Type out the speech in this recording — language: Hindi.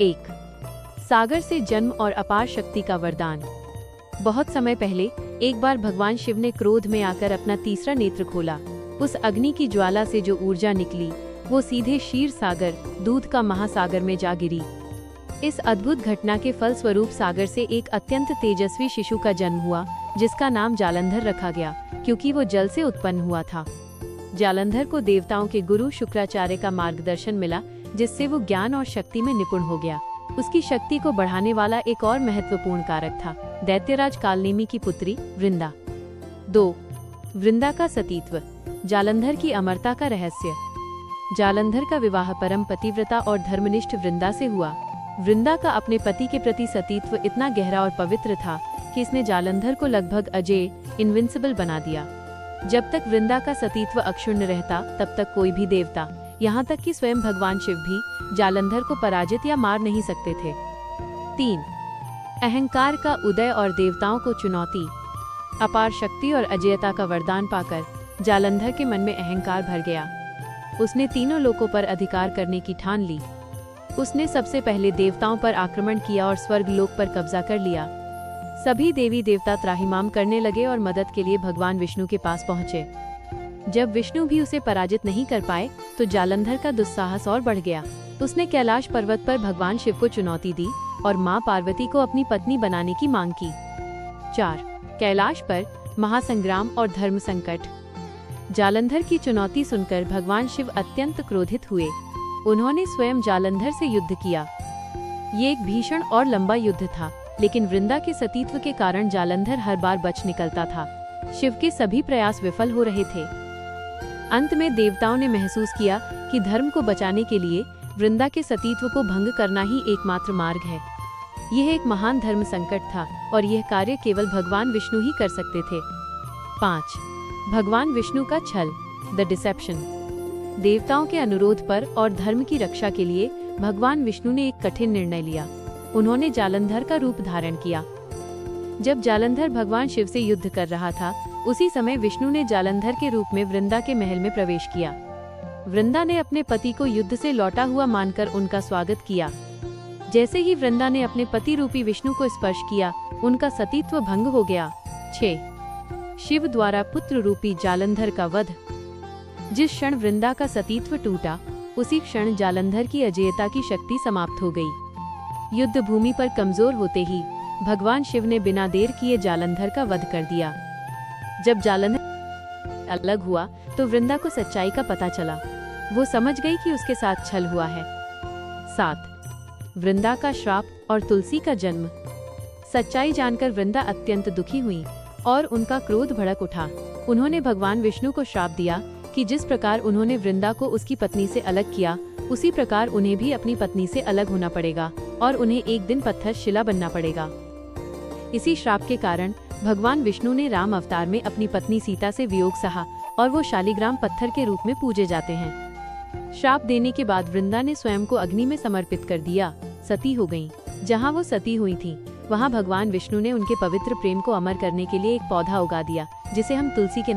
एक, सागर से जन्म और अपार शक्ति का वरदान। बहुत समय पहले एक बार भगवान शिव ने क्रोध में आकर अपना तीसरा नेत्र खोला। उस अग्नि की ज्वाला से जो ऊर्जा निकली वो सीधे क्षीर सागर, दूध का महासागर में जा गिरी। इस अद्भुत घटना के फलस्वरूप सागर से एक अत्यंत तेजस्वी शिशु का जन्म हुआ, जिसका नाम जालंधर रखा गया, क्योंकि वो जल से उत्पन्न हुआ था। जालंधर को देवताओं के गुरु शुक्राचार्य का मार्गदर्शन मिला, जिससे वो ज्ञान और शक्ति में निपुण हो गया। उसकी शक्ति को बढ़ाने वाला एक और महत्वपूर्ण कारक था दैत्यराज कालनेमी की पुत्री वृंदा। 2. वृंदा का सतीत्व, जालंधर की अमरता का रहस्य। जालंधर का विवाह परम पतिव्रता और धर्मनिष्ठ वृंदा से हुआ। वृंदा का अपने पति के प्रति सतीत्व इतना गहरा और पवित्र था कि इसने जालंधर को लगभग अजेय, इनविंसिबल बना दिया। जब तक वृंदा का सतीत्व अक्षुण्ण रहता, तब तक कोई भी देवता, यहाँ तक कि स्वयं भगवान शिव भी जालंधर को पराजित या मार नहीं सकते थे। 3. अहंकार का उदय और देवताओं को चुनौती। अपार शक्ति और अजेयता का वरदान पाकर जालंधर के मन में अहंकार भर गया। उसने तीनों लोकों पर अधिकार करने की ठान ली। उसने सबसे पहले देवताओं पर आक्रमण किया और स्वर्ग लोक पर कब्जा कर लिया। सभी देवी देवता त्राहिमाम करने लगे और मदद के लिए भगवान विष्णु के पास पहुंचे। जब विष्णु भी उसे पराजित नहीं कर पाए तो जालंधर का दुस्साहस और बढ़ गया। उसने कैलाश पर्वत पर भगवान शिव को चुनौती दी और मां पार्वती को अपनी पत्नी बनाने की मांग की। 4. कैलाश पर महासंग्राम और धर्म संकट। जालंधर की चुनौती सुनकर भगवान शिव अत्यंत क्रोधित हुए। उन्होंने स्वयं जालंधर से युद्ध किया। ये एक भीषण और लंबा युद्ध था, लेकिन वृंदा के सतीत्व के कारण जालंधर हर बार बच निकलता था। शिव के सभी प्रयास विफल हो रहे थे। अंत में देवताओं ने महसूस किया कि धर्म को बचाने के लिए वृंदा के सतीत्व को भंग करना ही एकमात्र मार्ग है। यह एक महान धर्म संकट था और यह कार्य केवल भगवान विष्णु ही कर सकते थे। 5. भगवान विष्णु का छल, द डिसेप्शन। देवताओं के अनुरोध पर और धर्म की रक्षा के लिए भगवान विष्णु ने एक कठिन निर्णय लिया। उन्होंने जालंधर का रूप धारण किया। जब जालंधर भगवान शिव से युद्ध कर रहा था, उसी समय विष्णु ने जालंधर के रूप में वृंदा के महल में प्रवेश किया। वृंदा ने अपने पति को युद्ध से लौटा हुआ मानकर उनका स्वागत किया। जैसे ही वृंदा ने अपने पति रूपी विष्णु को स्पर्श किया, उनका सतीत्व भंग हो गया। 6. शिव द्वारा पुत्र रूपी जालंधर का वध। जिस क्षण वृंदा का सतीत्व टूटा, उसी क्षण जालंधर की अजेयता की शक्ति समाप्त हो गई। युद्ध भूमि पर कमजोर होते ही भगवान शिव ने बिना देर किए जालंधर का वध कर दिया। जब जालंधर अलग हुआ तो वृंदा को सच्चाई का पता चला। वो समझ गई कि उसके साथ छल हुआ है। 7. वृंदा का श्राप और तुलसी का जन्म। सच्चाई जानकर वृंदा अत्यंत दुखी हुई और उनका क्रोध भड़क उठा। उन्होंने भगवान विष्णु को श्राप दिया कि जिस प्रकार उन्होंने वृंदा को उसकी पत्नी से अलग किया, उसी प्रकार उन्हें भी अपनी पत्नी से अलग होना पड़ेगा और उन्हें एक दिन पत्थर शिला बनना पड़ेगा। इसी श्राप के कारण भगवान विष्णु ने राम अवतार में अपनी पत्नी सीता से वियोग सहा और वो शालिग्राम पत्थर के रूप में पूजे जाते हैं। श्राप देने के बाद वृंदा ने स्वयं को अग्नि में समर्पित कर दिया, सती हो गईं। जहाँ वो सती हुई थीं, वहाँ भगवान विष्णु ने उनके पवित्र प्रेम को अमर करने के लिए एक पौधा उगा दिया, जिसे हम तुलसी के